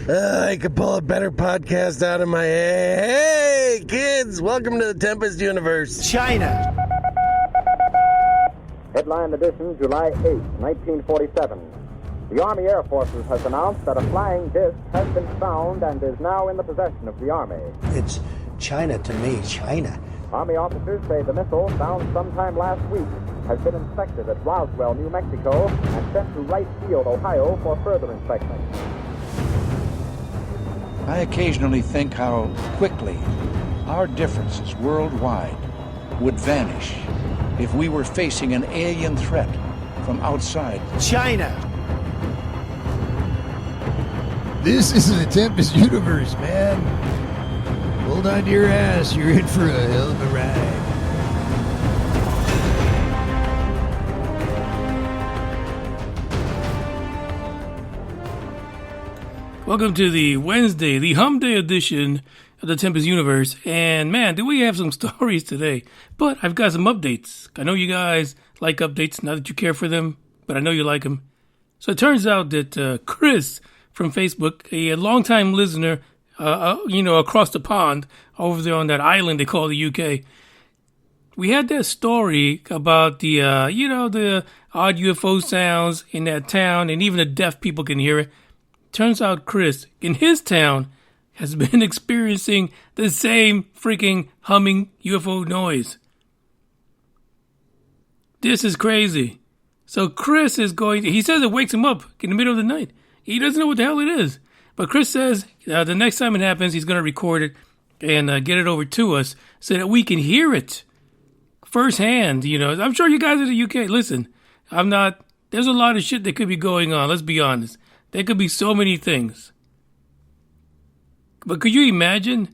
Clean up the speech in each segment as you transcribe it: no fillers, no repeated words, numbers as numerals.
I could pull a better podcast out of my head. Hey, kids, welcome to the Tempest Universe. China. Headline edition, July 8, 1947. The Army Air Forces has announced that a flying disc has been found and is now in the possession of the Army. It's China to me, China. Army officers say the missile, found sometime last week, has been inspected at Roswell, New Mexico, and sent to Wright Field, Ohio, for further inspection. I occasionally think how quickly our differences worldwide would vanish if we were facing an alien threat from outside. China. This is the Tempest Universe, man. Hold on to your ass. You're in for a hell of a ride. Welcome to the Wednesday, the Hump Day edition of the Tempest Universe. And man, do we have some stories today. But I've got some updates. I know you guys like updates, not that you care for them, but I know you like them. So it turns out that Chris from Facebook, a longtime listener, across the pond, over there on that island they call the UK, we had that story about the odd UFO sounds in that town, and even the deaf people can hear it. Turns out Chris, in his town, has been experiencing the same freaking humming UFO noise. This is crazy. So Chris is he says it wakes him up in the middle of the night. He doesn't know what the hell it is. But Chris says the next time it happens, he's going to record it and get it over to us so that we can hear it firsthand. You know, I'm sure you guys in the UK, listen, there's a lot of shit that could be going on. Let's be honest. There could be so many things. But could you imagine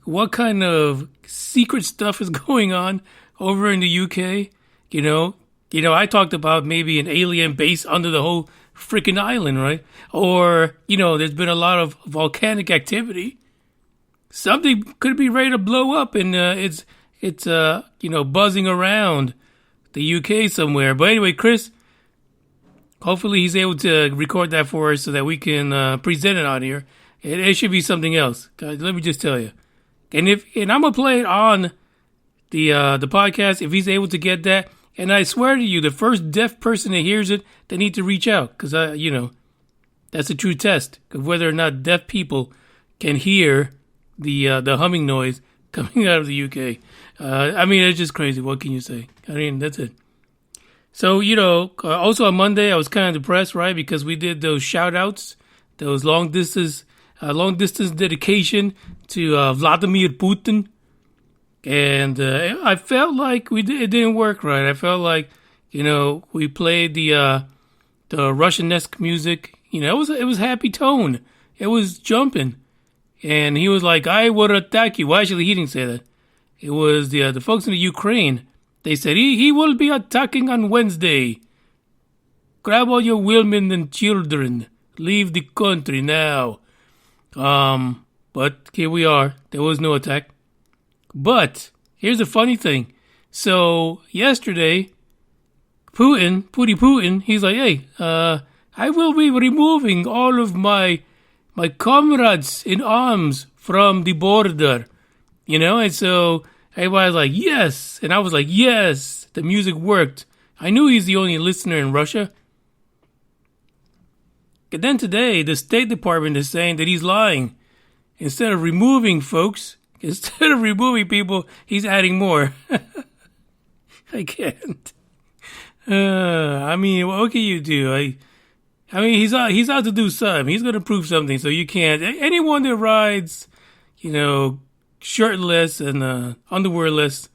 what kind of secret stuff is going on over in the UK? You know, I talked about maybe an alien base under the whole freaking island, right? Or, there's been a lot of volcanic activity. Something could be ready to blow up and it's buzzing around the UK somewhere. But anyway, Chris, hopefully he's able to record that for us so that we can present it on here. It should be something else. Guys, let me just tell you. And I'm gonna play it on the podcast if he's able to get that. And I swear to you, the first deaf person that hears it, they need to reach out because that's a true test of whether or not deaf people can hear the humming noise coming out of the UK. It's just crazy. What can you say? That's it. So, also on Monday, I was kind of depressed, right? Because we did those shout outs, those long distance dedication to Vladimir Putin. And I felt like it didn't work right. I felt like, we played the Russian-esque music. It was happy tone. It was jumping. And he was like, I will attack you. Well, actually, he didn't say that. It was the folks in the Ukraine. They said, he will be attacking on Wednesday. Grab all your women and children. Leave the country now. But here we are. There was no attack. But here's the funny thing. So yesterday, Putin, he's like, hey, I will be removing all of my comrades in arms from the border. And so everybody's like, yes. And I was like, yes, the music worked. I knew he's the only listener in Russia. And then today, the State Department is saying that he's lying. Instead of removing people, he's adding more. I can't. What can you do? He's out to do something. He's going to prove something, so you can't. Anyone that rides, shirtless and underwearless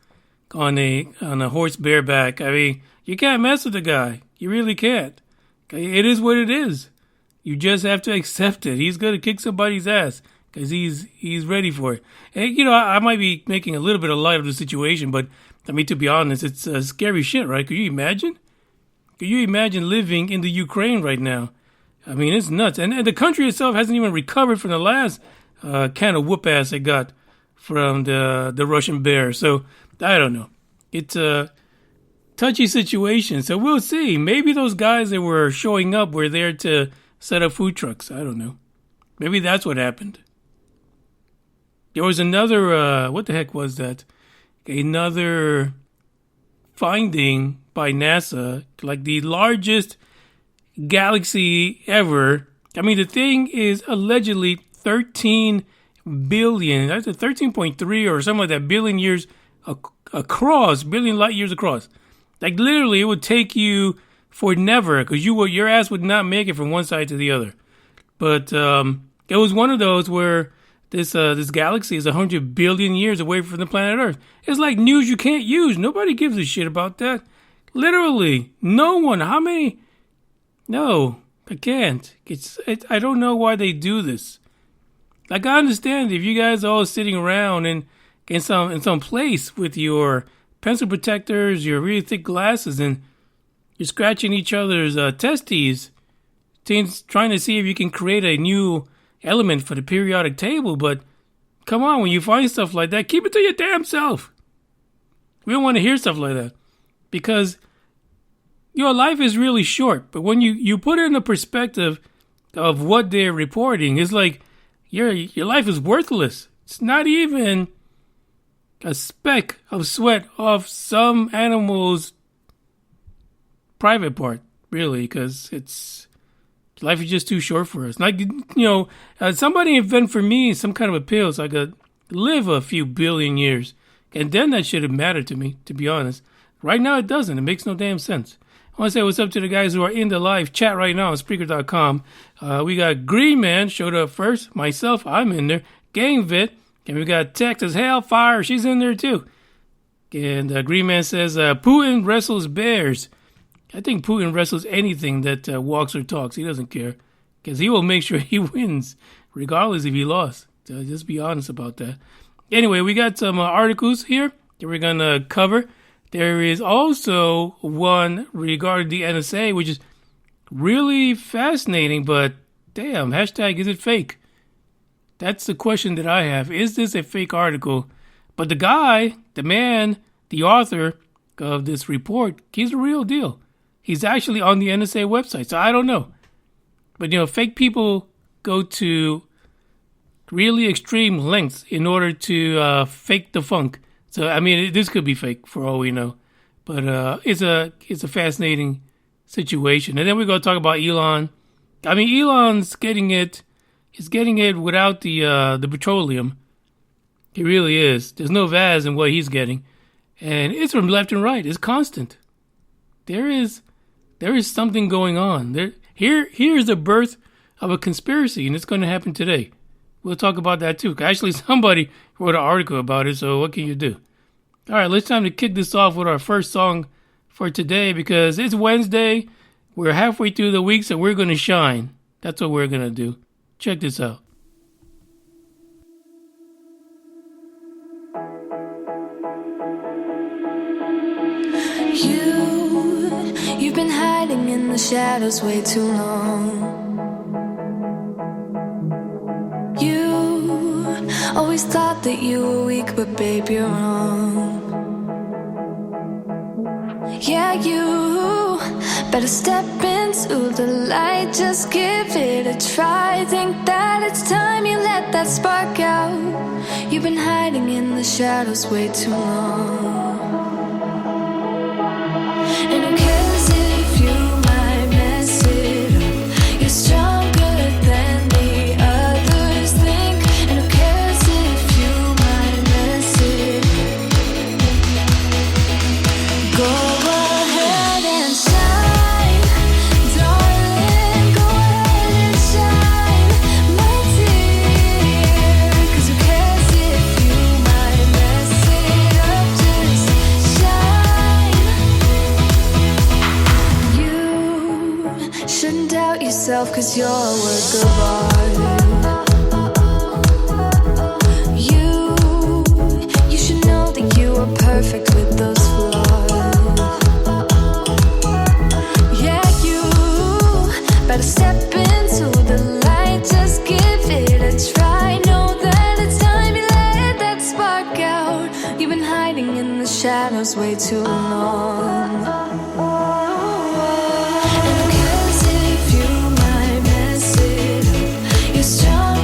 on a horse bareback, you can't mess with the guy. You really can't. It is what it is. You just have to accept it. He's going to kick somebody's ass because he's ready for it. And, I might be making a little bit of light of the situation, but, to be honest, it's scary shit, right? Could you imagine? Could you imagine living in the Ukraine right now? It's nuts. And the country itself hasn't even recovered from the last kind of whoop ass it got from the Russian bear. So, I don't know. It's a touchy situation. So, we'll see. Maybe those guys that were showing up were there to set up food trucks. I don't know. Maybe that's what happened. There was another, what the heck was that? Another finding by NASA, like the largest galaxy ever. I mean, the thing is allegedly 13 billion, that's a 13.3 or something like that, billion years across, billion light years across. Like literally, it would take you for never, because your ass would not make it from one side to the other. But it was one of those where this galaxy is 100 billion years away from the planet Earth. It's like news you can't use. Nobody gives a shit about that. Literally, no one. How many? No, I can't. I don't know why they do this. Like, I understand if you guys are all sitting around in some place with your pencil protectors, your really thick glasses, and you're scratching each other's testes, trying to see if you can create a new element for the periodic table. But come on, when you find stuff like that, keep it to your damn self. We don't want to hear stuff like that, because your life is really short. But when you put it in the perspective of what they're reporting, it's like your life is worthless. It's not even a speck of sweat off some animal's private part, really, because life is just too short for us. Like, somebody invent for me some kind of a pill so I could live a few billion years, and then that should have mattered to me, to be honest. Right now, it doesn't. It makes no damn sense. I want to say what's up to the guys who are in the live chat right now on Spreaker.com. We got Green Man showed up first. Myself, I'm in there. GameVit. And we got Texas Hellfire. She's in there too. And Green Man says, Putin wrestles bears. I think Putin wrestles anything that walks or talks. He doesn't care, because he will make sure he wins, regardless if he lost. So just be honest about that. Anyway, we got some articles here that we're going to cover. There is also one regarding the NSA, which is really fascinating, but damn, hashtag is it fake? That's the question that I have. Is this a fake article? But the guy, the man, the author of this report, he's the real deal. He's actually on the NSA website, so I don't know. But, fake people go to really extreme lengths in order to fake the funk. So, I mean, this could be fake for all we know. But it's a fascinating situation. And then we're going to talk about Elon. I mean, Elon's getting it. He's getting it without the petroleum. He really is. There's no Vaz in what he's getting. And it's from left and right. It's constant. There is something going on. Here's the birth of a conspiracy, and it's going to happen today. We'll talk about that too. Actually, somebody wrote an article about it, so what can you do? All right, it's time to kick this off with our first song for today, because it's Wednesday. We're halfway through the week, so we're going to shine. That's what we're going to do. Check this out. You've been hiding in the shadows way too long. You always thought that you were weak, but babe, you're wrong. Yeah, you better step into the light, just give it a try. Think that it's time you let that spark out. You've been hiding in the shadows way too long. And who cares if you might mess it up? You're stronger than the others think. And who cares if you might mess it up? Go ahead and shine, darling. Go ahead and shine, my dear. 'Cause who cares if you might mess it up? Just shine. You shouldn't doubt yourself, 'cause you're a work of art. You should know that you are perfect with those flaws. Yeah, you better step into the light, just give it a try. Know that it's time you let that spark out. You've been hiding in the shadows way too long. And who cares if you might mess it up? You're strong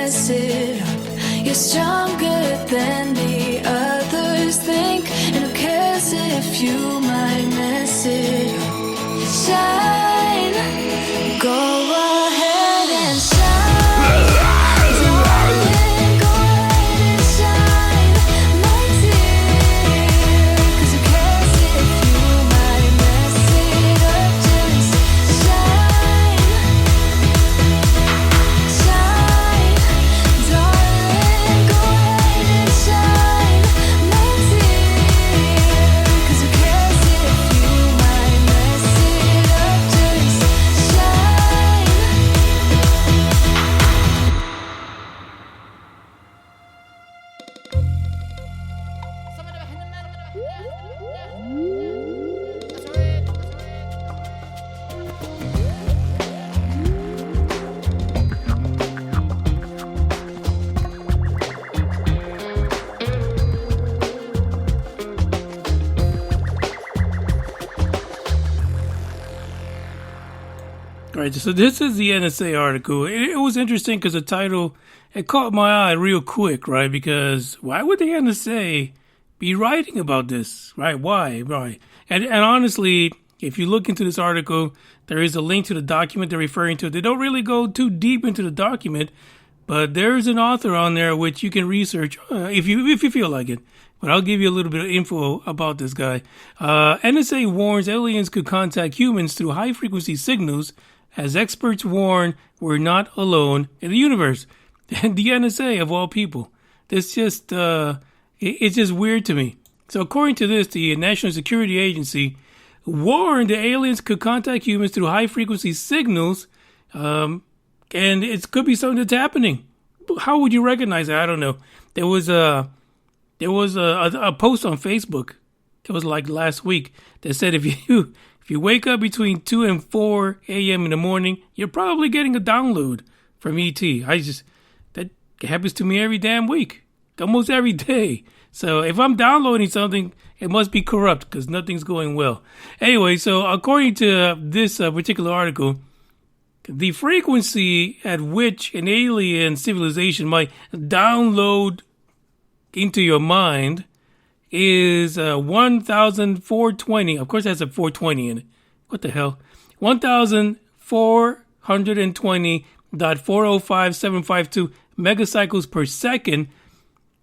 mess it up. You're stronger than the others think, and who cares if you might mess it up? Shine, go ahead and shine. Darling, go ahead and shine, my dear. 'Cause who cares if you might mess it up? Just shine, shine. Darling, go ahead and shine, my dear. 'Cause who cares if you might mess it up? Just shine. All right, so this is the NSA article. It was interesting because the title, it caught my eye real quick, right? Because why would the NSA be writing about this, right? Why, right? And honestly, if you look into this article, there is a link to the document they're referring to. They don't really go too deep into the document, but there's an author on there which you can research if you feel like it. But I'll give you a little bit of info about this guy. NSA warns aliens could contact humans through high-frequency signals, as experts warn we're not alone in the universe. And the NSA, of all people. This just, it's just weird to me. So according to this, the National Security Agency warned the aliens could contact humans through high-frequency signals, and it could be something that's happening. How would you recognize it? I don't know. There was a post on Facebook. It was like last week that said if you wake up between 2 and 4 a.m. in the morning, you're probably getting a download from ET. That happens to me every damn week, almost every day. So if I'm downloading something, it must be corrupt because nothing's going well. Anyway, so according to this particular article, the frequency at which an alien civilization might download into your mind is 1,420. Of course, that's a 420 in it. What the hell? 1,420.405752 megacycles per second.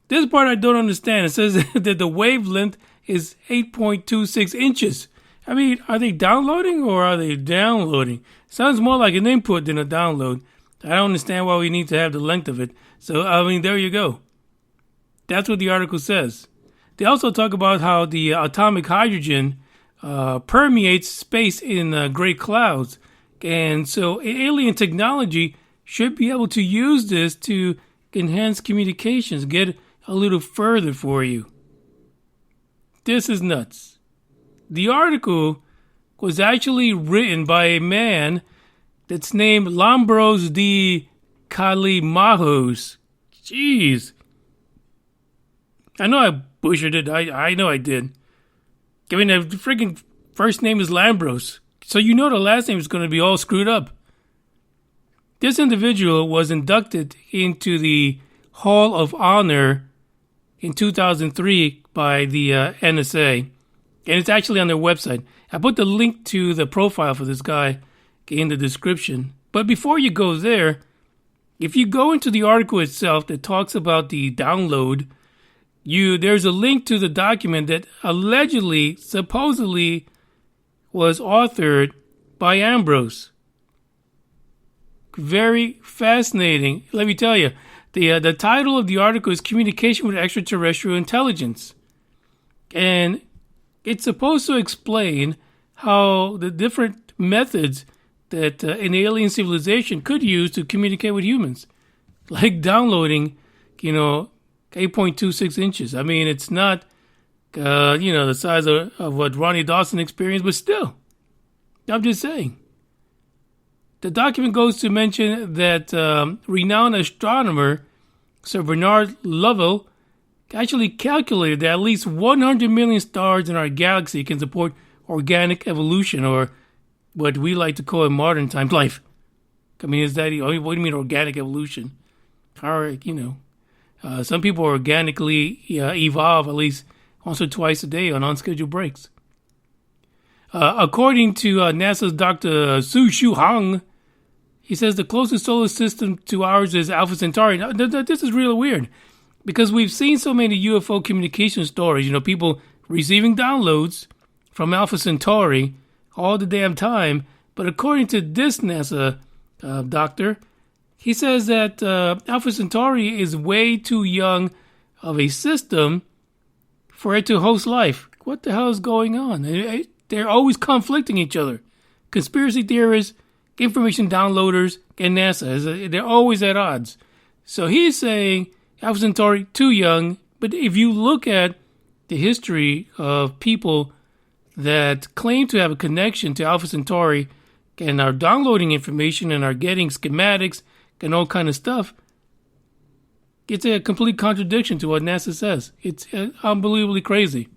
This part I don't understand. It says that the wavelength is 8.26 inches. I mean, are they downloading or are they downloading? Sounds more like an input than a download. I don't understand why we need to have the length of it. So, I mean, there you go. That's what the article says. They also talk about how the atomic hydrogen permeates space in gray clouds. And so alien technology should be able to use this to enhance communications, get a little further for you. This is nuts. The article was actually written by a man that's named Lambros Callimahos. Jeez. I know I butchered it. I know I did. I mean, the freaking first name is Lambros. So you know the last name is going to be all screwed up. This individual was inducted into the Hall of Honor in 2003 by the NSA. And it's actually on their website. I put the link to the profile for this guy in the description. But before you go there, if you go into the article itself that talks about the download, there's a link to the document that allegedly, supposedly, was authored by Ambrose. Very fascinating. Let me tell you, the title of the article is Communication with Extraterrestrial Intelligence. And it's supposed to explain how the different methods that an alien civilization could use to communicate with humans. Like downloading, 8.26 inches. I mean, it's not, the size of what Ronnie Dawson experienced, but still, I'm just saying. The document goes to mention that renowned astronomer Sir Bernard Lovell actually calculated that at least 100 million stars in our galaxy can support organic evolution, or what we like to call in modern times life. I mean, what do you mean organic evolution? some people organically evolve at least once or twice a day on unscheduled breaks. According to NASA's Dr. Su Shu Hong, he says the closest solar system to ours is Alpha Centauri. Now, this is really weird because we've seen so many UFO communication stories, people receiving downloads from Alpha Centauri all the damn time. But according to this NASA doctor, he says that Alpha Centauri is way too young of a system for it to host life. What the hell is going on? They're always conflicting each other. Conspiracy theorists, information downloaders, and NASA, they're always at odds. So he's saying Alpha Centauri, too young. But if you look at the history of people that claim to have a connection to Alpha Centauri and are downloading information and are getting schematics and all kind of stuff, it's a complete contradiction to what NASA says. It's unbelievably crazy.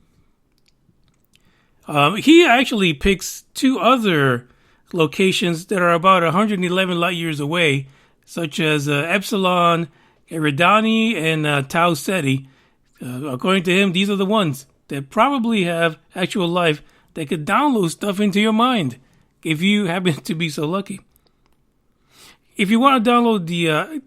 He actually picks two other locations that are about 111 light years away, such as Epsilon Eridani and Tau Ceti. According to him, these are the ones that probably have actual life that could download stuff into your mind if you happen to be so lucky. If you want to download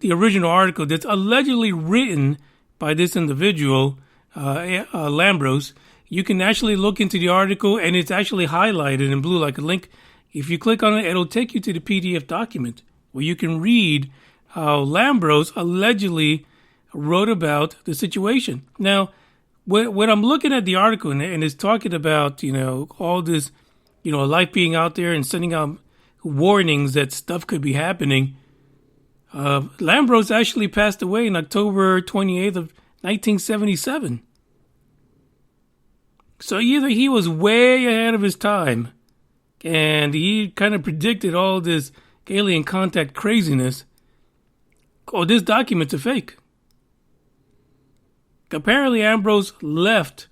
the original article that's allegedly written by this individual, Lambros, you can actually look into the article, and it's actually highlighted in blue like a link. If you click on it, it'll take you to the PDF document where you can read how Lambros allegedly wrote about the situation. Now, when I'm looking at the article and it's talking about, all this, life being out there and sending out warnings that stuff could be happening, Lambros actually passed away on October 28th of 1977. So either he was way ahead of his time and he kind of predicted all this alien contact craziness, or this document's a fake. Apparently, Ambrose left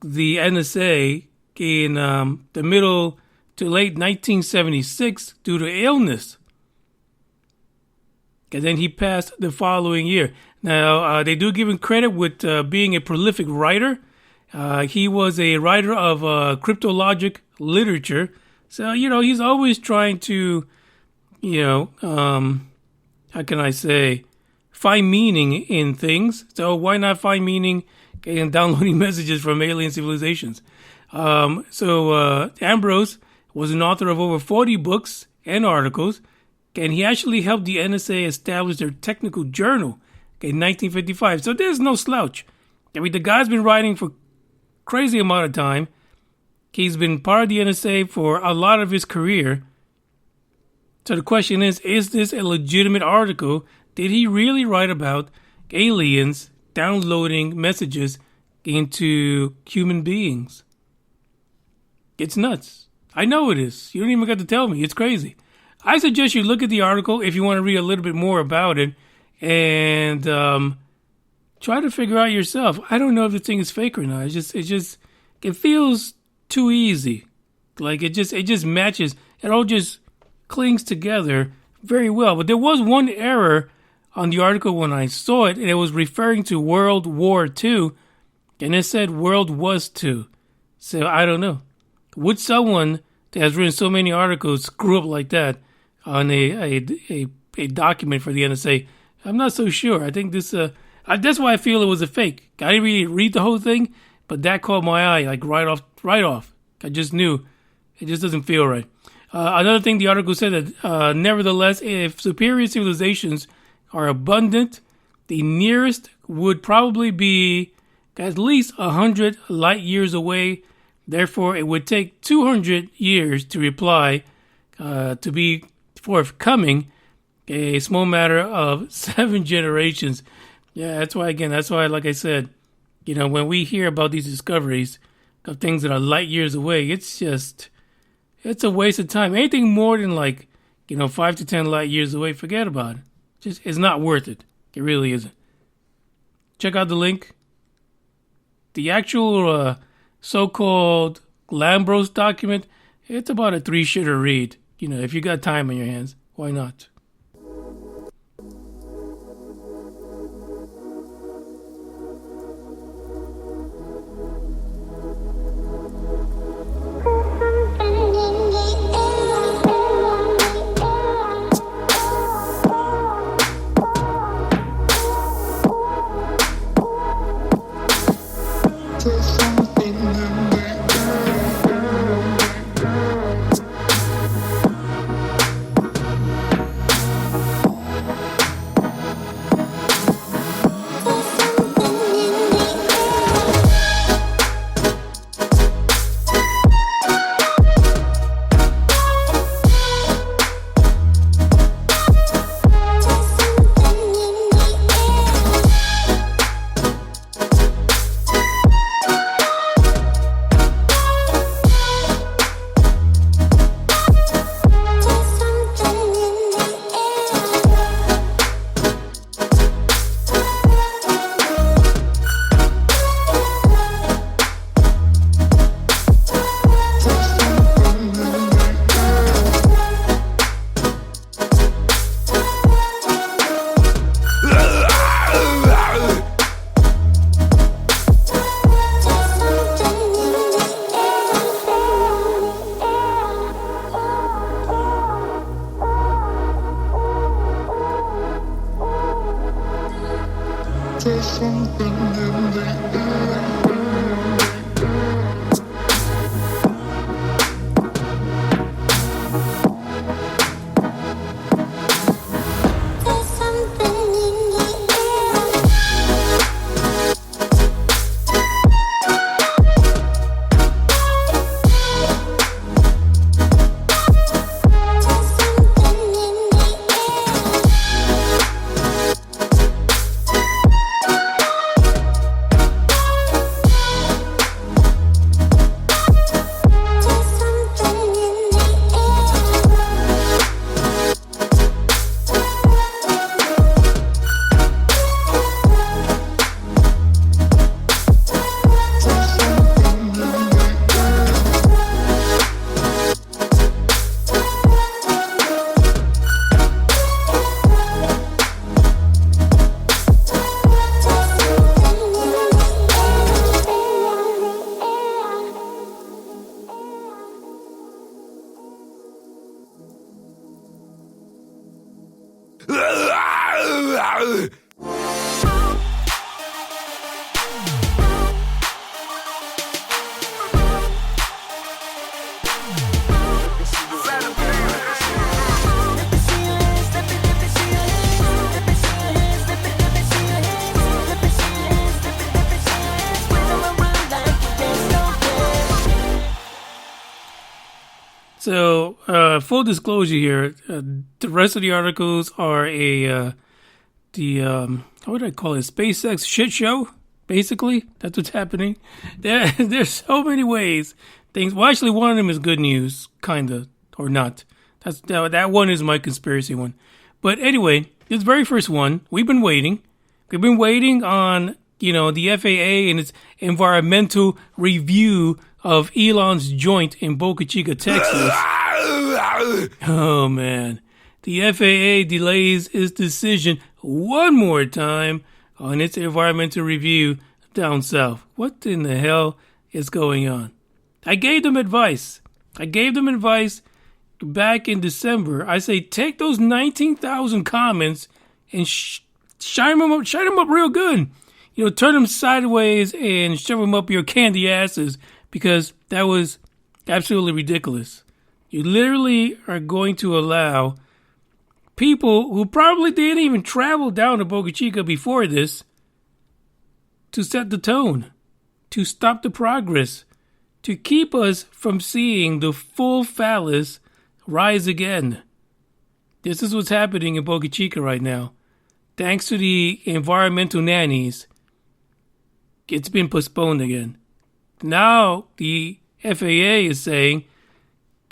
the NSA in the middle to late 1976 due to illness. And then he passed the following year. Now, they do give him credit with being a prolific writer. He was a writer of cryptologic literature. So, he's always trying to, how can I say, find meaning in things. So why not find meaning in downloading messages from alien civilizations? Ambrose was an author of over 40 books and articles, and he actually helped the NSA establish their technical journal in 1955. So there's no slouch. I mean, the guy's been writing for crazy amount of time. He's been part of the NSA for a lot of his career. So the question is this a legitimate article? Did he really write about aliens downloading messages into human beings? It's nuts. I know it is. You don't even got to tell me. It's crazy. I suggest you look at the article if you want to read a little bit more about it and try to figure out yourself. I don't know if the thing is fake or not. It feels too easy. Like it just matches. It all just clings together very well. But there was one error on the article when I saw it, and it was referring to World War II, and it said World Was II. So I don't know. Would someone that has written so many articles screw up like that on a document for the NSA? I'm not so sure. I think this that's why I feel it was a fake. I didn't really read the whole thing, but that caught my eye like right off. I just knew it just doesn't feel right. Another thing the article said that nevertheless, if superior civilizations are abundant, the nearest would probably be at least 100 light years away. Therefore, it would take 200 years to reply to be forthcoming, a small matter of 7 generations. Yeah, that's why, like I said, when we hear about these discoveries of things that are light years away, it's a waste of time. Anything more than 5 to 10 light years away, forget about it. It's not worth it. It really isn't. Check out the link. The actual so-called Lambros document, it's about a 3-shitter read. If you got time on your hands, why not? So, full disclosure here, the rest of the articles are how would I call it? SpaceX shit show, basically. That's what's happening. There's so many ways things. Well, actually, one of them is good news, kinda, or not. That one is my conspiracy one. But anyway, this very first one, we've been waiting. We've been waiting on, the FAA and its environmental review of Elon's joint in Boca Chica, Texas. Oh, man. The FAA delays its decision one more time on its environmental review down south. What in the hell is going on? I gave them advice back in December. I say, take those 19,000 comments and shine them up real good. Turn them sideways and shove them up your candy asses, because that was absolutely ridiculous. You literally are going to allow people who probably didn't even travel down to Boca Chica before this to set the tone, to stop the progress, to keep us from seeing the full phallus rise again. This is what's happening in Boca Chica right now. Thanks to the environmental nannies, it's been postponed again. Now the FAA is saying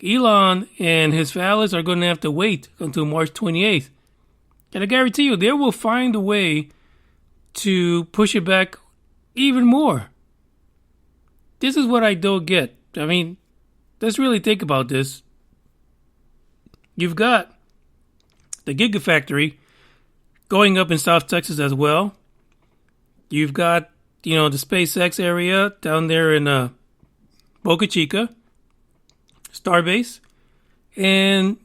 Elon and his phallus are going to have to wait until March 28th. And I guarantee you, they will find a way to push it back even more. This is what I don't get. I mean, let's really think about this. You've got the Gigafactory going up in South Texas as well. You've got, the SpaceX area down there in Boca Chica, Starbase. And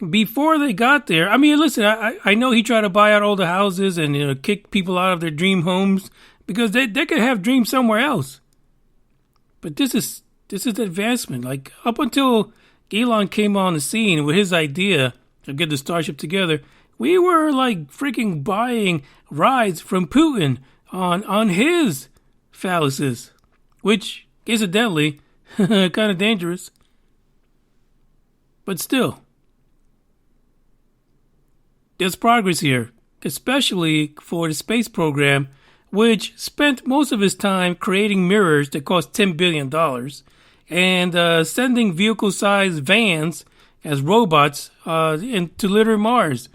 before they got there, I mean, listen, I know he tried to buy out all the houses and kick people out of their dream homes because they could have dreams somewhere else. But this is advancement. Like, up until Elon came on the scene with his idea to get the Starship together, we were like freaking buying rides from Putin on his phalluses, which incidentally kind of dangerous. But still, there's progress here, especially for the space program, which spent most of its time creating mirrors that cost $10 billion and sending vehicle-sized vans as robots to litter Mars.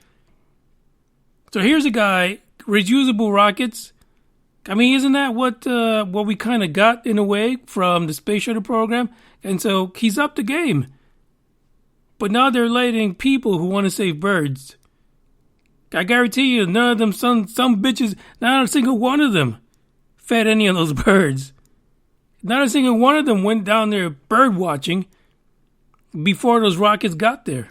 So here's a guy, reusable rockets. I mean, isn't that what we kind of got in a way from the space shuttle program? And so he's up the game. But now they're letting people who want to save birds. I guarantee you, none of them, some bitches, not a single one of them fed any of those birds. Not a single one of them went down there bird watching before those rockets got there.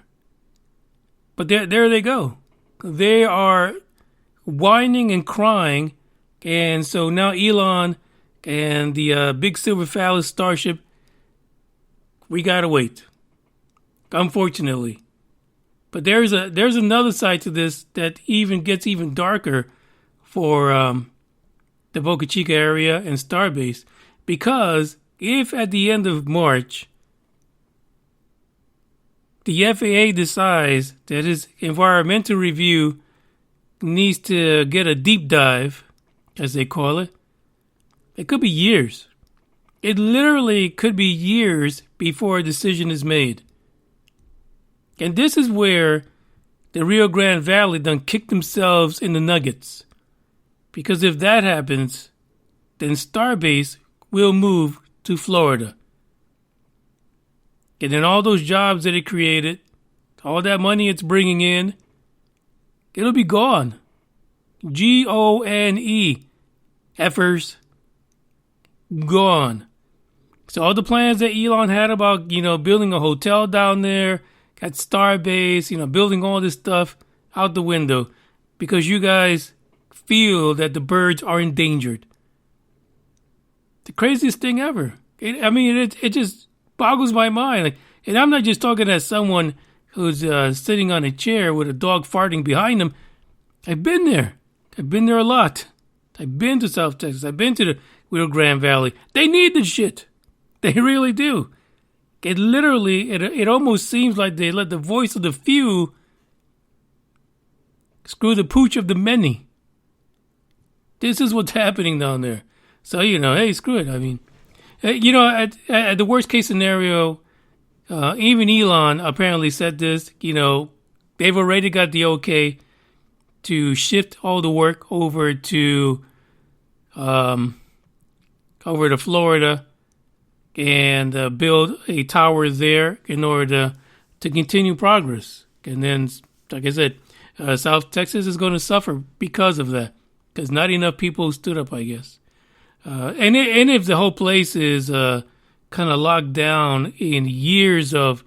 But there they go. They are whining and crying. And so now Elon and the big silver phallus Starship, we gotta wait. Unfortunately. But there's another side to this that even gets even darker for the Boca Chica area and Starbase. Because if at the end of March, the FAA decides that its environmental review needs to get a deep dive, as they call it, it could be years. It literally could be years before a decision is made. And this is where the Rio Grande Valley done kicked themselves in the nuggets. Because if that happens, then Starbase will move to Florida. And then all those jobs that it created, all that money it's bringing in, it'll be gone. Gone. Effers. Gone. So all the plans that Elon had about, building a hotel down there, got Starbase, building all this stuff out the window because you guys feel that the birds are endangered. The craziest thing ever. It just boggles my mind. And I'm not just talking as someone who's sitting on a chair with a dog farting behind them. I've been there. I've been there a lot. I've been to South Texas. I've been to the Rio Grande Valley. They need this shit. They really do. It literally, it almost seems like they let the voice of the few screw the pooch of the many. This is what's happening down there. So, hey, screw it. At the worst case scenario, even Elon apparently said this, they've already got the okay to shift all the work over to Florida and build a tower there in order to continue progress. And then, like I said, South Texas is going to suffer because of that, because not enough people stood up, I guess. And if the whole place is kind of locked down in years of,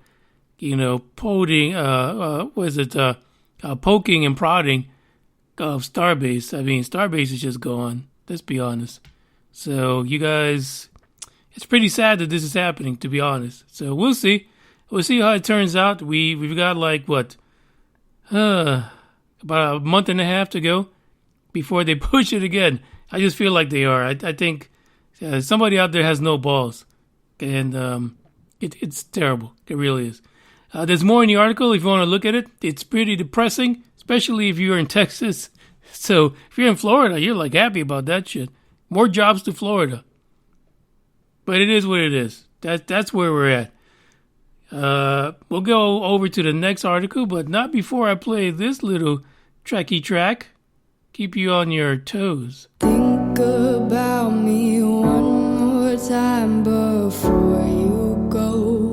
poking and prodding of Starbase. Starbase is just gone. Let's be honest. So you guys, it's pretty sad that this is happening, to be honest. So we'll see. We'll see how it turns out. We've got about a month and a half to go before they push it again. I just feel like they are. I think somebody out there has no balls. And it's terrible. It really is. There's more in the article if you want to look at it. It's pretty depressing, especially if you're in Texas. So if you're in Florida, you're happy about that shit. More jobs to Florida. But it is what it is. That's where we're at. We'll go over to the next article, but not before I play this little tracky track. Keep you on your toes. Think about me one more time before you go.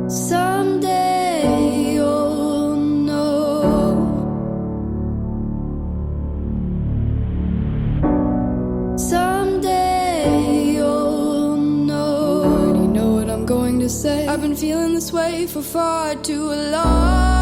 Someday you'll know. Someday you'll know. Already know what I'm going to say. I've been feeling this way for far too long.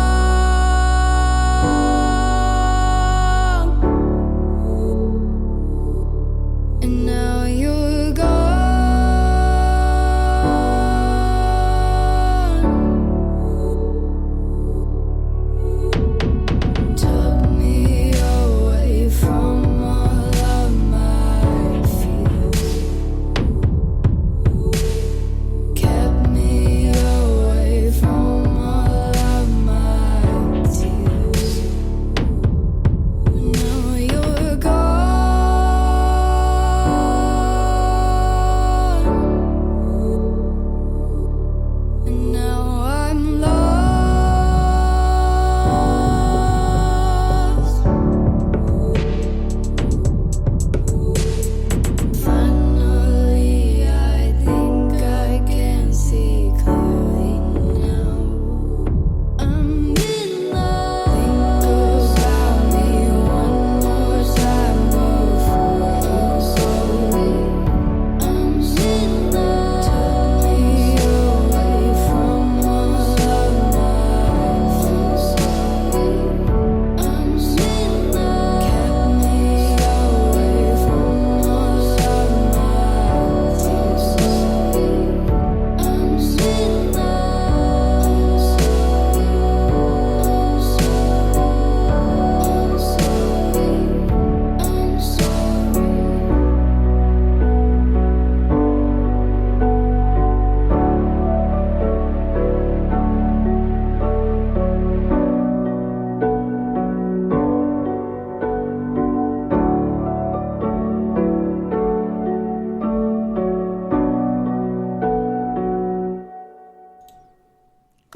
Kept me away from all of my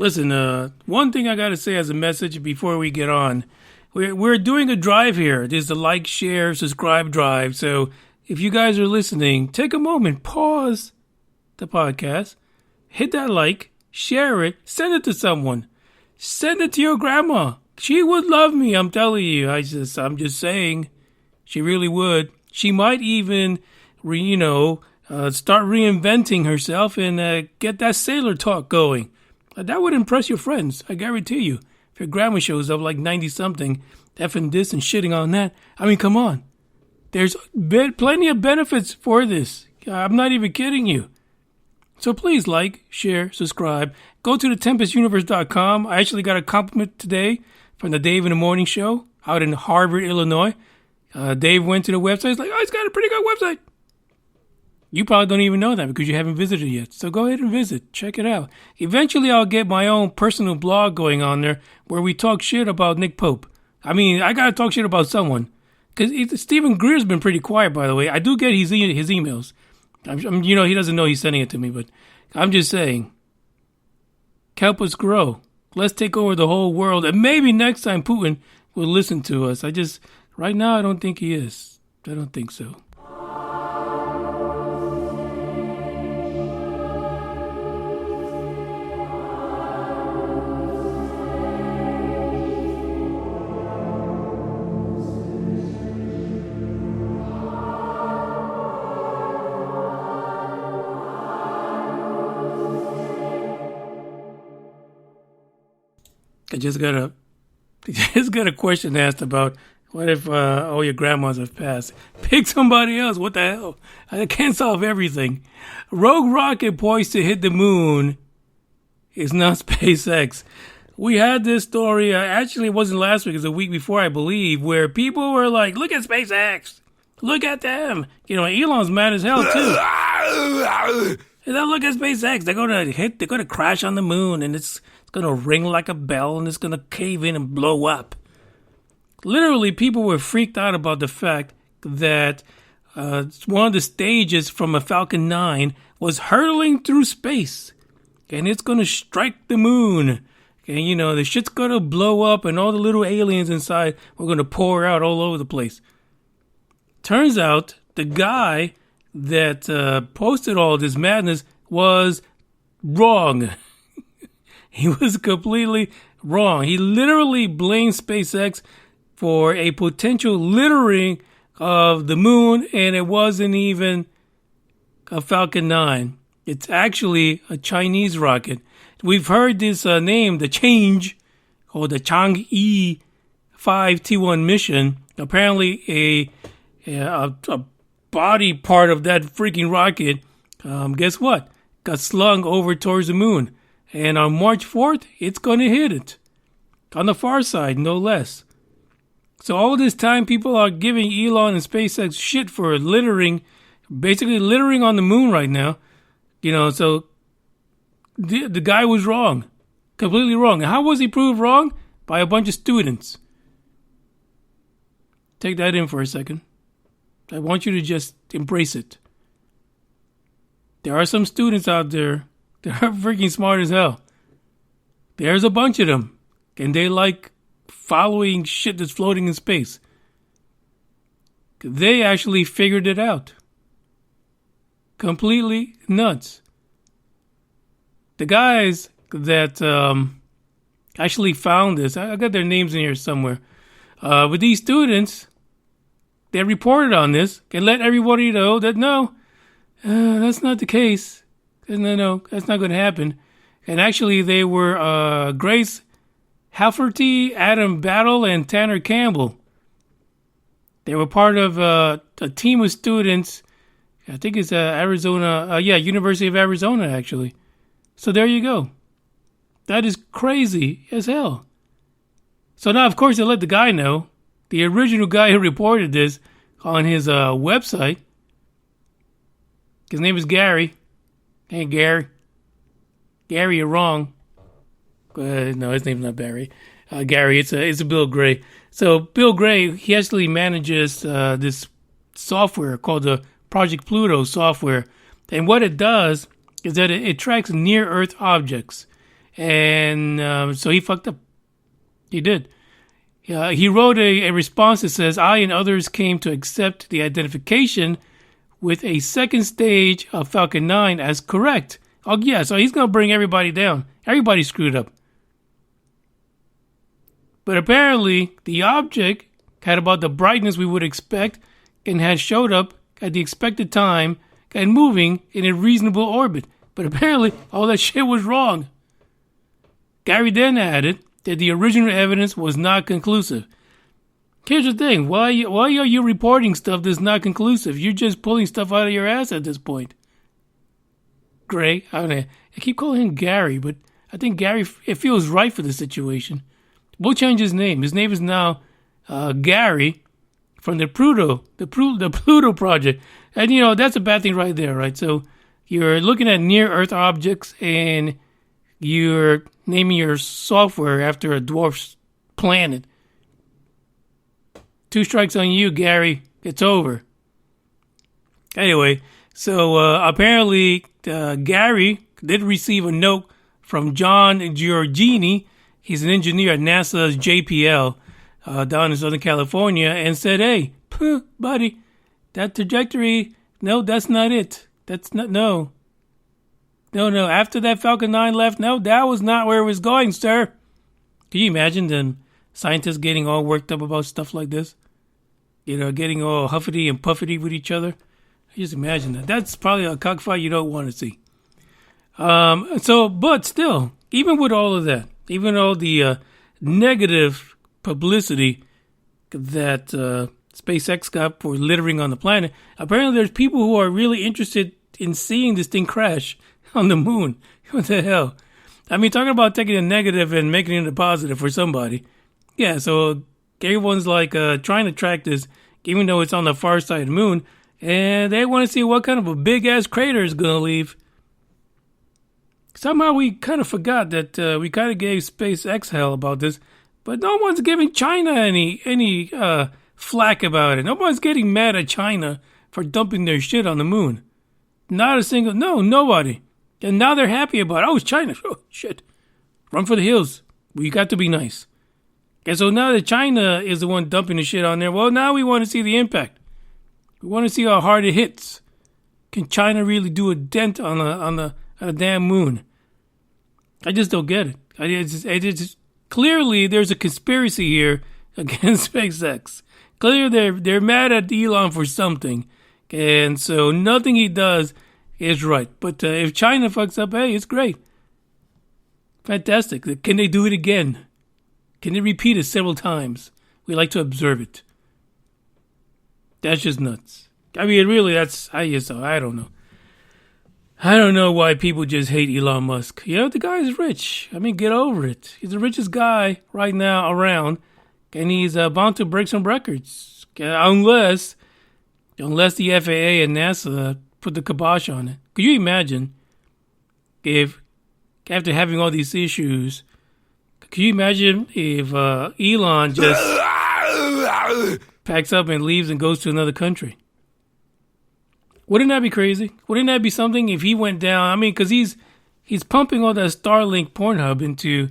Listen, one thing I got to say as a message before we get on. We're doing a drive here. There's the like, share, subscribe drive. So if you guys are listening, take a moment, pause the podcast, hit that like, share it, send it to someone. Send it to your grandma. She would love me, I'm telling you. I'm just saying. She really would. She might even, start reinventing herself and get that sailor talk going. That would impress your friends, I guarantee you. If your grandma shows up like 90-something, effing this and shitting on that. I mean, come on. There's plenty of benefits for this. I'm not even kidding you. So please like, share, subscribe. Go to thetempestuniverse.com. I actually got a compliment today from the Dave in the Morning Show out in Harvard, Illinois. Dave went to the website. He's like, oh, it's got a pretty good website. You probably don't even know that because you haven't visited yet. So go ahead and visit. Check it out. Eventually, I'll get my own personal blog going on there where we talk shit about Nick Pope. I mean, I got to talk shit about someone. Because Stephen Greer's been pretty quiet, by the way. I do get his emails. He doesn't know he's sending it to me, but I'm just saying. Help us grow. Let's take over the whole world. And maybe next time Putin will listen to us. Right now, I don't think he is. I don't think so. I just got a question asked about what if all your grandmas have passed? Pick somebody else. What the hell? I can't solve everything. Rogue rocket poised to hit the moon is not SpaceX. We had this story. Actually, it wasn't last week. It was a week before, I believe, where people were like, "Look at SpaceX. Look at them." Elon's mad as hell too. And then look at SpaceX. They're gonna crash on the moon, and it's going to ring like a bell, and it's going to cave in and blow up. Literally, people were freaked out about the fact that one of the stages from a Falcon 9 was hurtling through space, and it's going to strike the moon. And, the shit's going to blow up, and all the little aliens inside are going to pour out all over the place. Turns out, the guy that posted all this madness was wrong. He was completely wrong. He literally blamed SpaceX for a potential littering of the moon, and it wasn't even a Falcon 9. It's actually a Chinese rocket. We've heard this name, the Change, or the Chang'e 5T1 mission. Apparently a body part of that freaking rocket, guess what? Got slung over towards the moon. And on March 4th, it's going to hit it. On the far side, no less. So all this time, people are giving Elon and SpaceX shit for basically littering on the moon right now. So the guy was wrong. Completely wrong. And how was he proved wrong? By a bunch of students. Take that in for a second. I want you to just embrace it. There are some students out there. They're freaking smart as hell. There's a bunch of them. And they like following shit that's floating in space. They actually figured it out. Completely nuts. The guys that actually found this, I got their names in here somewhere. With these students, they reported on this and let everybody know that no, that's not the case. No, that's not going to happen. And actually, they were Grace Halferty, Adam Battle, and Tanner Campbell. They were part of a team of students. I think it's University of Arizona, actually. So there you go. That is crazy as hell. So now, of course, they let the guy know. The original guy who reported this on his website. His name is Gary. Hey, Gary. Gary, you're wrong. No, his name's not Barry. Gary, it's a Bill Gray. So Bill Gray, he actually manages this software called the Project Pluto software. And what it does is that it tracks near-Earth objects. And so he fucked up. He did. He wrote a response that says, I and others came to accept the identification with a second stage of Falcon 9 as correct. Oh, yeah, so he's going to bring everybody down. Everybody screwed up. But apparently, the object had about the brightness we would expect and had showed up at the expected time and moving in a reasonable orbit. But apparently, all that shit was wrong. Gary then added that the original evidence was not conclusive. Here's the thing. Why are you reporting stuff that's not conclusive? You're just pulling stuff out of your ass at this point. Gray. I keep calling him Gary, but I think Gary, it feels right for the situation. We'll change his name. His name is now Gary from the Pluto project. And, that's a bad thing right there, right? So you're looking at near-Earth objects and you're naming your software after a dwarf planet. 2 strikes on you, Gary. It's over. Anyway, so apparently Gary did receive a note from John Giorgini. He's an engineer at NASA's JPL down in Southern California and said, hey, buddy, that trajectory, no, that's not it. That's not, no. No, after that Falcon 9 left, no, that was not where it was going, sir. Can you imagine the scientists getting all worked up about stuff like this? Getting all huffity and puffity with each other. Just imagine that. That's probably a cockfight you don't want to see. But still, even with all of that, even all the negative publicity that SpaceX got for littering on the planet, apparently there's people who are really interested in seeing this thing crash on the moon. What the hell? I mean, talking about taking a negative and making it a positive for somebody. Yeah, so everyone's like trying to track this, even though it's on the far side of the moon, and they want to see what kind of a big-ass crater is going to leave. Somehow we kind of forgot that we kind of gave SpaceX hell about this, but no one's giving China any flack about it. No one's getting mad at China for dumping their shit on the moon. Not a single, nobody. And now they're happy about it. Oh, it's China. Oh, shit. Run for the hills. We got to be nice. And so now that China is the one dumping the shit on there, well, now we want to see the impact. We want to see how hard it hits. Can China really do a dent on a damn moon? I just don't get it. It's just clearly there's a conspiracy here against SpaceX. Clearly they're mad at Elon for something. And so nothing he does is right. But if China fucks up, hey, it's great. Fantastic. Can they do it again? Can they repeat it several times? We like to observe it. That's just nuts. I mean, really, I don't know. I don't know why people just hate Elon Musk. The guy is rich. I mean, get over it. He's the richest guy right now around, and he's bound to break some records. Unless the FAA and NASA put the kibosh on it. Could you imagine if, after having all these issues, could you imagine if Elon just packs up and leaves and goes to another country? Wouldn't that be crazy? Wouldn't that be something if he went down? I mean, because he's pumping all that Starlink Pornhub into,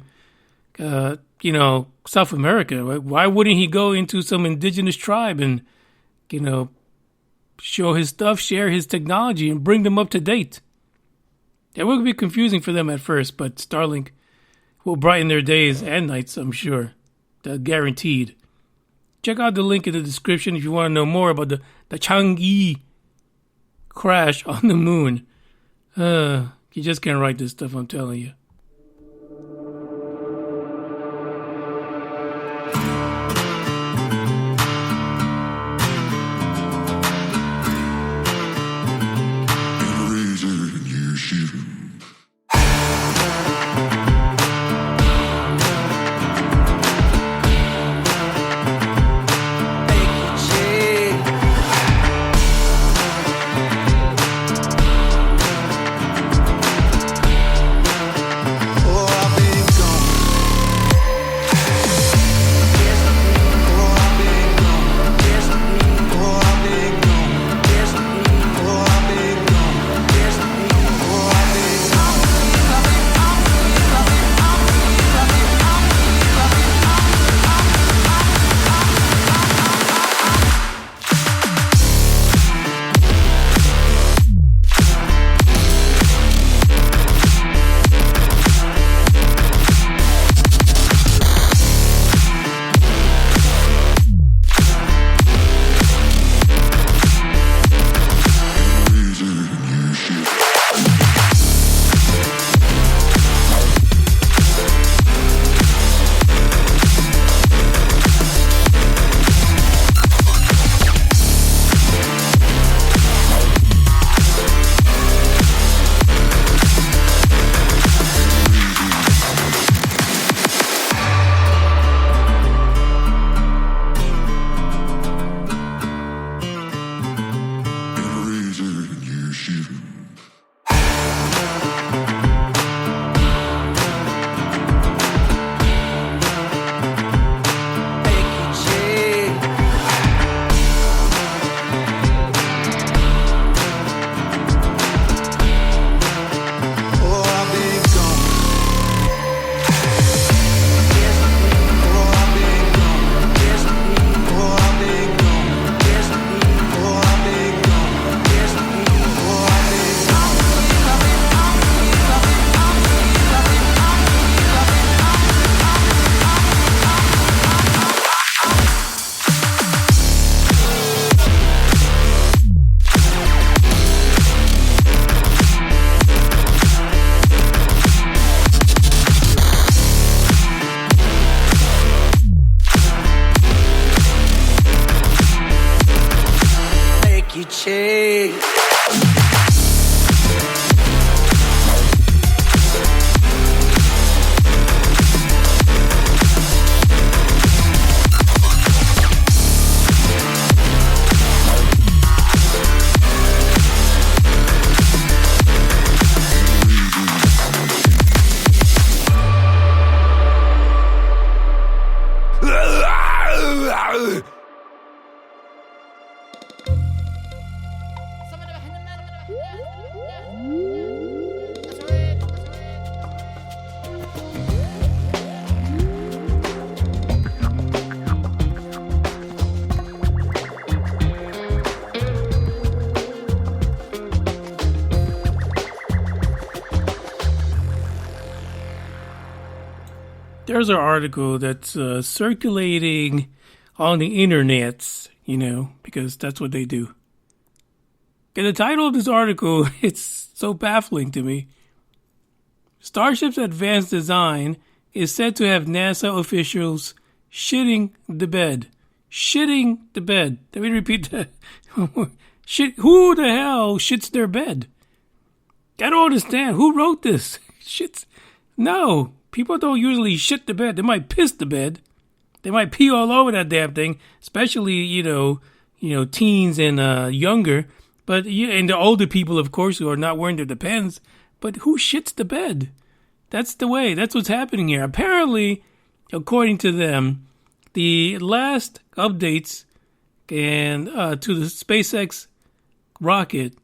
South America. Right? Why wouldn't he go into some indigenous tribe and, show his stuff, share his technology, and bring them up to date? It would be confusing for them at first, but Starlink will brighten their days and nights, I'm sure. Guaranteed. Check out the link in the description if you want to know more about the Chang'e crash on the moon. You just can't write this stuff, I'm telling you. There's an article that's circulating on the internets, because that's what they do. And the title of this article, it's so baffling to me. Starship's advanced design is said to have NASA officials shitting the bed. Shitting the bed. Let me repeat that. Who the hell shits their bed? I don't understand. Who wrote this? Shits. No. People don't usually shit the bed. They might piss the bed. They might pee all over that damn thing, especially, teens and younger. But and the older people, of course, who are not wearing their Depends. But who shits the bed? That's the way. That's what's happening here. Apparently, according to them, the last updates and to the SpaceX rocket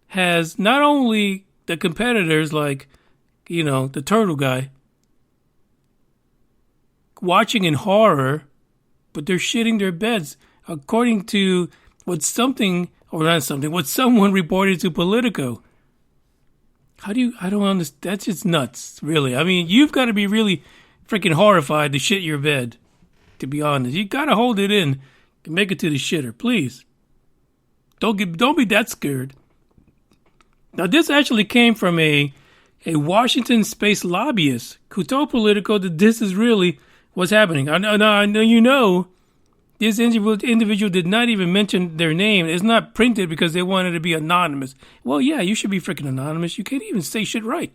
has not only the competitors like, the turtle guy, watching in horror, but they're shitting their beds, according to what someone reported to Politico. I don't understand. That's just nuts, really. I mean, you've got to be really freaking horrified to shit your bed, to be honest. You got to hold it in and make it to the shitter, please. Don't be that scared. Now, this actually came from a Washington space lobbyist who told Politico that this is really what's happening. I know this individual did not even mention their name. It's not printed because they wanted to be anonymous. Well, yeah, you should be freaking anonymous. You can't even say shit right.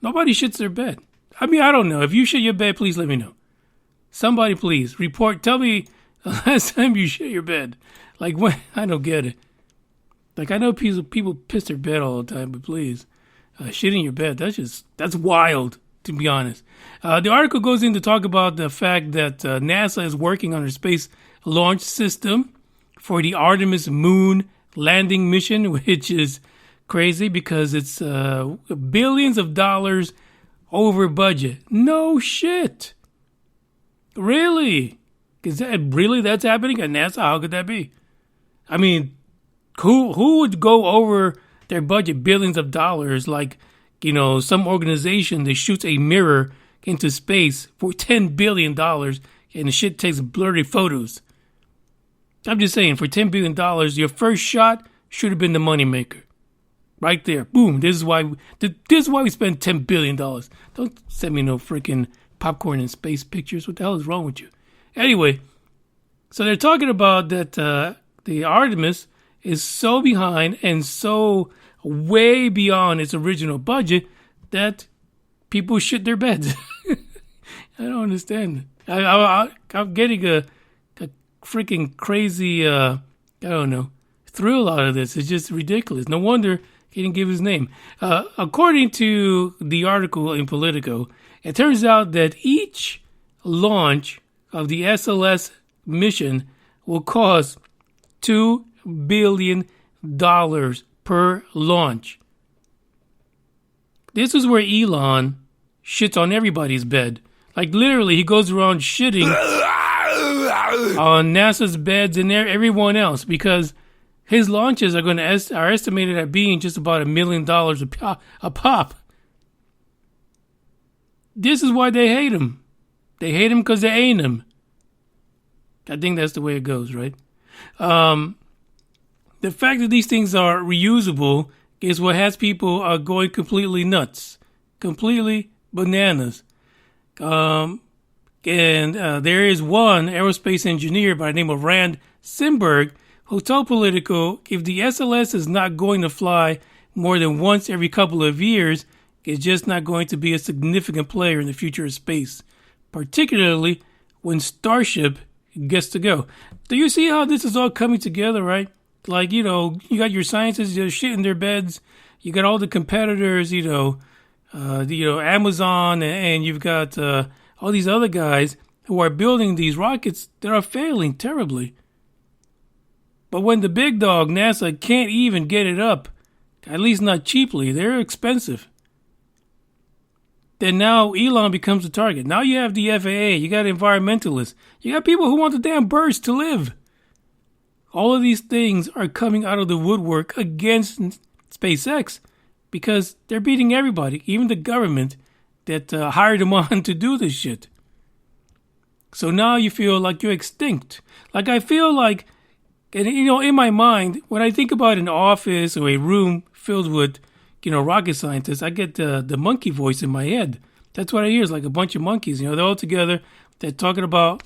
Nobody shits their bed. I mean, I don't know. If you shit your bed, please let me know. Somebody please report. Tell me the last time you shit your bed. Like, when? I don't get it. Like, I know people piss their bed all the time, but please, shitting your bed, that's wild, to be honest. The article goes in to talk about the fact that NASA is working on a space launch system for the Artemis moon landing mission, which is crazy because it's billions of dollars over budget. No shit. Really? That's happening at NASA? How could that be? I mean, who would go over their budget billions of dollars like, some organization that shoots a mirror into space for $10 billion and the shit takes blurry photos? I'm just saying, for $10 billion, your first shot should have been the moneymaker. Right there. Boom. This is why we spend $10 billion. Don't send me no freaking popcorn and space pictures. What the hell is wrong with you? Anyway, so they're talking about that the Artemis is so behind and so way beyond its original budget that people shit their beds. I don't understand. I'm getting a freaking crazy, thrill out of this. It's just ridiculous. No wonder he didn't give his name. According to the article in Politico, it turns out that each launch of the SLS mission will cost $2 billion per launch. This is where Elon shits on everybody's bed. Like, literally, he goes around shitting on NASA's beds and everyone else because his launches are estimated at being just about $1 million a pop. This is why they hate him. They hate him because they ain't him. I think that's the way it goes, right? The fact that these things are reusable is what has people going completely nuts, completely bananas. And there is one aerospace engineer by the name of Rand Simberg who told Politico if the SLS is not going to fly more than once every couple of years, it's just not going to be a significant player in the future of space, particularly when Starship gets to go. Do you see how this is all coming together, right? Like, you got your scientists just shit in their beds. You got all the competitors, Amazon, and you've got all these other guys who are building these rockets that are failing terribly. But when the big dog, NASA, can't even get it up, at least not cheaply, they're expensive, then now Elon becomes the target. Now you have the FAA, you got environmentalists, you got people who want the damn birds to live. All of these things are coming out of the woodwork against SpaceX because they're beating everybody, even the government that hired them on to do this shit. So now you feel like you're extinct. Like I feel like, and in my mind, when I think about an office or a room filled with, rocket scientists, I get the monkey voice in my head. That's what I hear. It's like a bunch of monkeys. They're all together. They're talking about,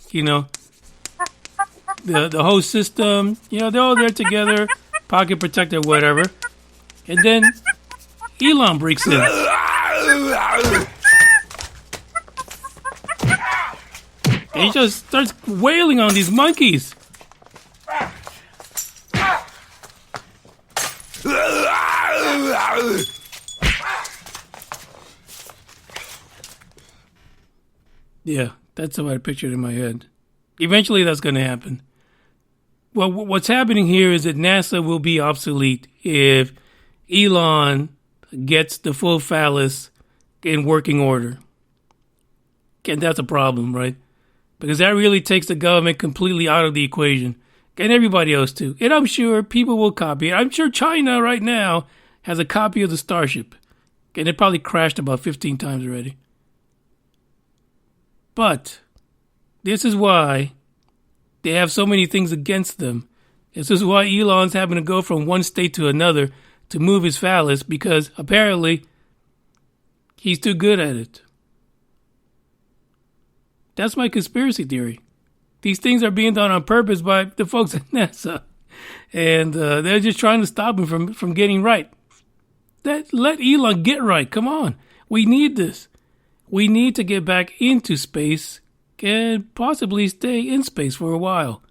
the whole system. They're all there together, pocket protector, whatever. And then Elon breaks in. And he just starts wailing on these monkeys. Yeah, that's how I pictured it in my head. Eventually that's going to happen. Well, what's happening here is that NASA will be obsolete if Elon gets the full phallus in working order. And that's a problem, right? Because that really takes the government completely out of the equation. And everybody else too. And I'm sure people will copy it. I'm sure China right now has a copy of the Starship. And it probably crashed about 15 times already. But this is why they have so many things against them. This is why Elon's having to go from one state to another to move his phallus, because apparently he's too good at it. That's my conspiracy theory. These things are being done on purpose by the folks at NASA. And they're just trying to stop him from getting right. Let Elon get right. Come on. We need this. We need to get back into space and possibly stay in space for a while.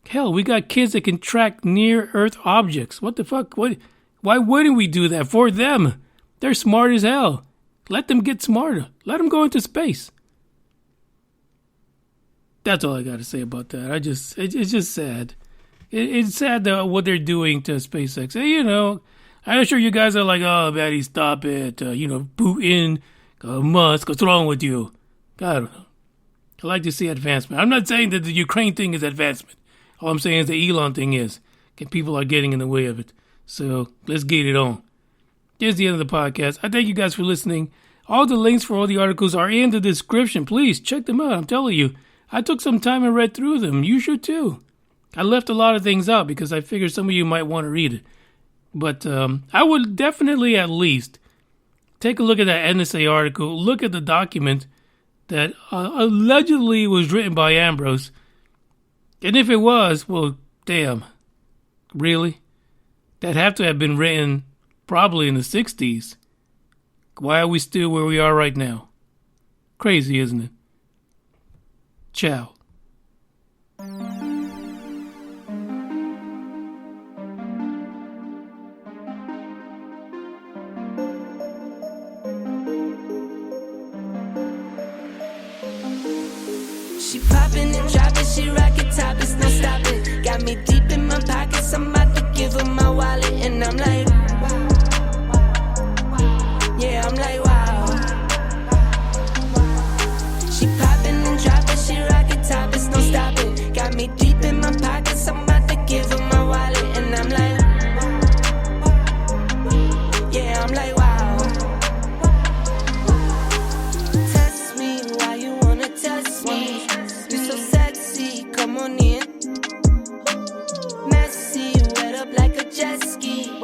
Hell, we got kids that can track near-Earth objects. What the fuck? Why wouldn't we do that for them? They're smart as hell. Let them get smarter. Let them go into space. That's all I got to say about that. It's just sad. It's sad what they're doing to SpaceX. And, I'm sure you guys are like, oh, Maddie, stop it. Putin, Musk, what's wrong with you? I don't know. I like to see advancement. I'm not saying that the Ukraine thing is advancement. All I'm saying is the Elon thing is. And people are getting in the way of it. So let's get it on. Here's the end of the podcast. I thank you guys for listening. All the links for all the articles are in the description. Please check them out. I'm telling you. I took some time and read through them. You should too. I left a lot of things out because I figured some of you might want to read it. But I would definitely at least take a look at that NSA article, look at the document that allegedly was written by Lambros. And if it was, well, damn. Really? That had to have been written probably in the 60s. Why are we still where we are right now? Crazy, isn't it? Ciao. She poppin' and droppin', she rocket top, it's no stopping. Got me deep in my pockets, I'm about to give her my wallet, and I'm like, yeah, I'm like, wow. She poppin' and droppin', she rocket top, it's no stopping. Got me deep in my pockets, I'm about to give her my wallet, and I'm like, yeah, I'm like, wow. Test me, why you wanna test me? You so sexy, come on in. Messy, wet up like a jet ski.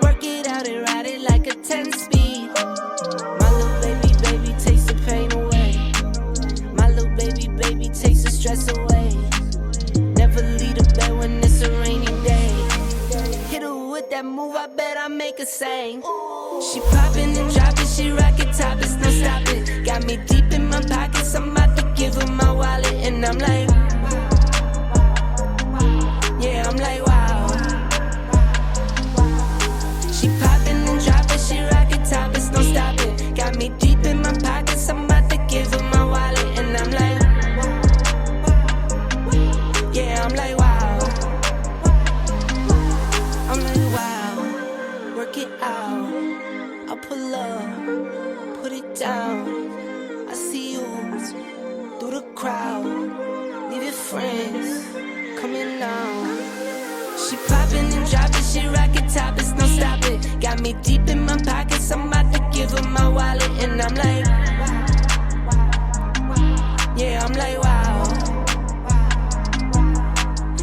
Work it out and ride it like a 10-speed. My little baby, takes the pain away. My little baby, takes the stress away. Never leave the bed when it's a rainy day. Hit her with that move, I bet I make her sing. She poppin' and droppin', she rocket top, it's no stopping. Got me deep in my pockets, I'm about to give her my wallet, and I'm like, yeah, I'm like, wow. She poppin' and droppin', she rocket top, it's no stopping. Got me deep in my pockets, I'm about to give her my wallet, and I'm Got me deep in my pockets, I'm about to give her my wallet. And I'm like, yeah, I'm like, wow.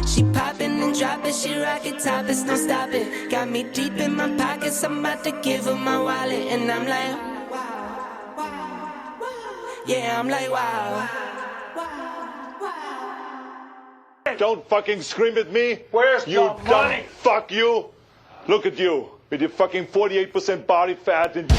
She poppin' and droppin', she rockin' topless, don't stop it. Got me deep in my pockets, I'm about to give her my wallet. And I'm like, yeah, I'm like, wow. Don't fucking scream at me. Where's you the money? Fuck you. Look at you with your fucking 48% body fat and